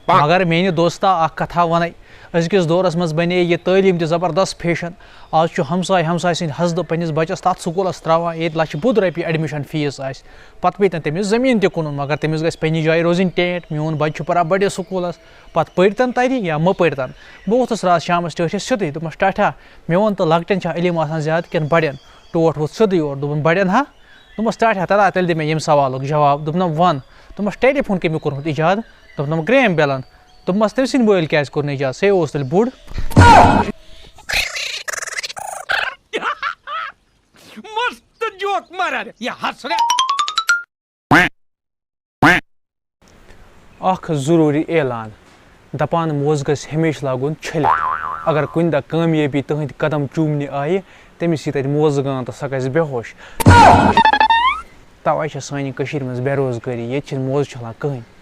مگر میانہِ دوستا اکھ کتھا ونے أزکِس دورس منٛز بنے یہِ تعلیٖم تہِ زبردست فیشن آز چھُ ہمساے ہمساے سٕنٛدۍ حسدٕ پننِس بچس تتھ سکوٗلس تراوان ییٚتہِ لچھِ بوٚد رۄپیہِ ایڈمِشن فیٖس آسہِ پتہٕ پیٚیہِ تن تٔمِس زٔمیٖن تہِ کُنُن مگر تٔمِس گژھِ پننہِ جایہِ روزٕنۍ ٹیٹ میون بچہِ چھُ پران بٔڑِس سکوٗلس پتہٕ پٔرۍتن تتہِ یا مہ پٔرۍتن بہٕ ووٚتھُس راتھ شامس ٹٲٹھِس سیوٚدُے دوٚپمس ٹاٹھا مےٚ ووٚن تہٕ لۄکٹٮ۪ن چھا علم آسان زیادٕ کِنہٕ بڑٮ۪ن ٹوٹھ ووٚتھ سیوٚدُے اور دوٚپُن بڑٮ۪ن ہا دوٚپمس ٹاٹھا تتا تیٚلہِ دِ مےٚ ییٚمہِ سوالُک جواب دوٚپنم ون دوٚپمس ٹیلی فون کٔمۍ کوٚرمُت ایجاد دوٚپنم گرٛیم بیلن دوٚپمس تٔمۍ سٕنٛدۍ مٲلۍ کیٛازِ کوٚر نہٕ ایجاد سُے اوس تیٚلہِ بوٚڑ اکھ ضروٗری اعلان دپان موزٕ گژھِ ہمیشہِ لاگُن چھٔلِتھ اگر کُنہِ دۄہ کامیٲبی تٕہنٛدۍ قدم چوٗمنہِ آیہِ تٔمِس یی تتہِ موزٕ گان تہٕ سۄ گژھِ بے ہوش توے چھِ سانہِ کٔشیٖرِ منٛز بے روزگٲری ییٚتہِ چھِنہٕ موزٕ چھلان کٕہٕنۍ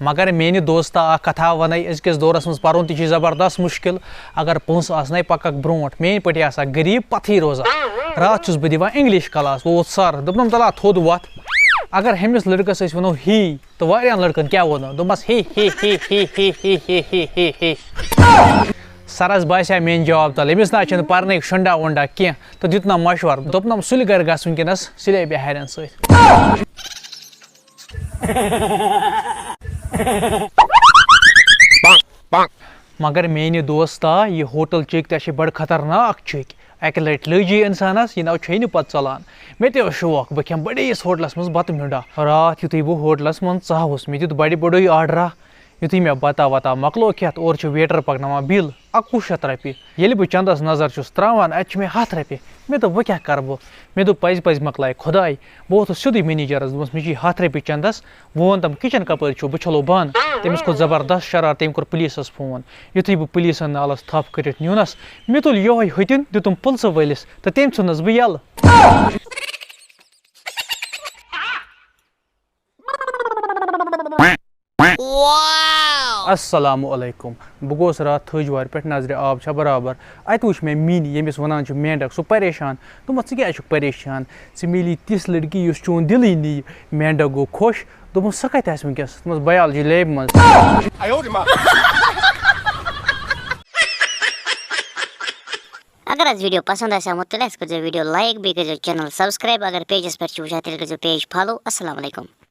مگر میانہِ دوستا اکھ کتھا ونے أزکِس دورس منٛز پرُن تہِ چھُ زبردست مُشکل اگر پونٛسہٕ آسنے پککھ برونٛٹھ میٲنۍ پٲٹھۍ آسان غریٖب پتھٕے روزان راتھ چھُس بہٕ دِوان انگلش کلاس ووت سر دوٚپنم تلا تھوٚد وتھ اگر ہُمِس لڑکس أسۍ ونو ہی تہٕ واریاہن لڑکن کیٛاہ ونو دوٚپمس ہی ہی ہی ہی ہی ہی ہی ہی ہی ہی سرس باسیٛا میٲنۍ جواب تل أمِس نہ چھنہٕ پرنٕکۍ شُنڈا وُنڈا کینٛہہ تہٕ دِتنم مشور دوٚپنم سُلہِ گرِ گژھ وٕنکیٚنس سُلے بِہارٮ۪ن سۭتۍ مگر میانہِ دوستا یہِ ہوٹل چیٚکۍ تہِ چھِ بڑٕ خطرناک چیٚکۍ اکہِ لٹہِ لٔج یہِ انسانس یہِ نو چھے نہٕ پتہٕ ژلان مےٚ تہِ اوس شوق بہٕ کھٮ۪مہٕ بٔڑِس ہوٹلس منٛز بتہٕ میونٛڈا راتھ یُتھُے بہٕ ہوٹلس منٛز ژاوُس مےٚ دیُت بڑِ بوٚڑُے آرڈرا یُتھُے مےٚ بتا وتا مۄکلو کھٮ۪تھ اورٕ چھُ ویٹر پکناوان بِل 2100 رۄپیہِ ییٚلہِ بہٕ چندس نظر چھُس تراوان اتہِ چھُ مےٚ 100 رۄپیہِ مےٚ دوٚپ وۄنۍ کیٛاہ کرٕ بہٕ مےٚ دوٚپ پزِ پزِ مۄکلاے خۄداے بہٕ ووتھُس سیوٚدُے مینیجرس دوٚپمس مےٚ چھِ 100 رۄپیہِ چندس بہٕ ووٚن کِچن کپٲرۍ چھُ بہٕ چھلو بانہٕ تٔمِس کھوٚت زبردست شرار تٔمۍ کوٚر پُلیٖسس فون یُتھُے بہٕ پُلیٖسن نالس تھپھ کٔرِتھ نیونس مےٚ تُل یِہوے ہُتِن دِتُم پُلسہٕ وٲلِس تہٕ تٔمۍ ژھُنس بہٕ یلہٕ السلام علیکم بہٕ گوس راتھ تھٔج وارِ پٮ۪ٹھ نظرِ آب چھا برابر اتہِ وٕچھ مےٚ مِنۍ ییٚمِس ونان چھِ مینڈک سُہ پریشان دوٚپمس ژٕ کیٛازِ چھُکھ پریشان ژٕ میلی تِژھ لڑکی یُس چون دِلٕے نِیہِ مینڈک گوٚو خۄش دوٚپمس سۄ کتہِ آسہِ وٕنکیٚس دوٚپمس بیالجی لیبہِ منٛز اگر حظ ویڈیو پسند آسیو تیٚلہِ حظ کٔرزیٚو ویڈیو لایک بیٚیہِ کٔرزیٚو چینل سبسکرایب اگر پیجس پٮ۪ٹھ چھِ وٕچھان تیٚلہِ کٔرزیٚو پیج فالو السلام علیکم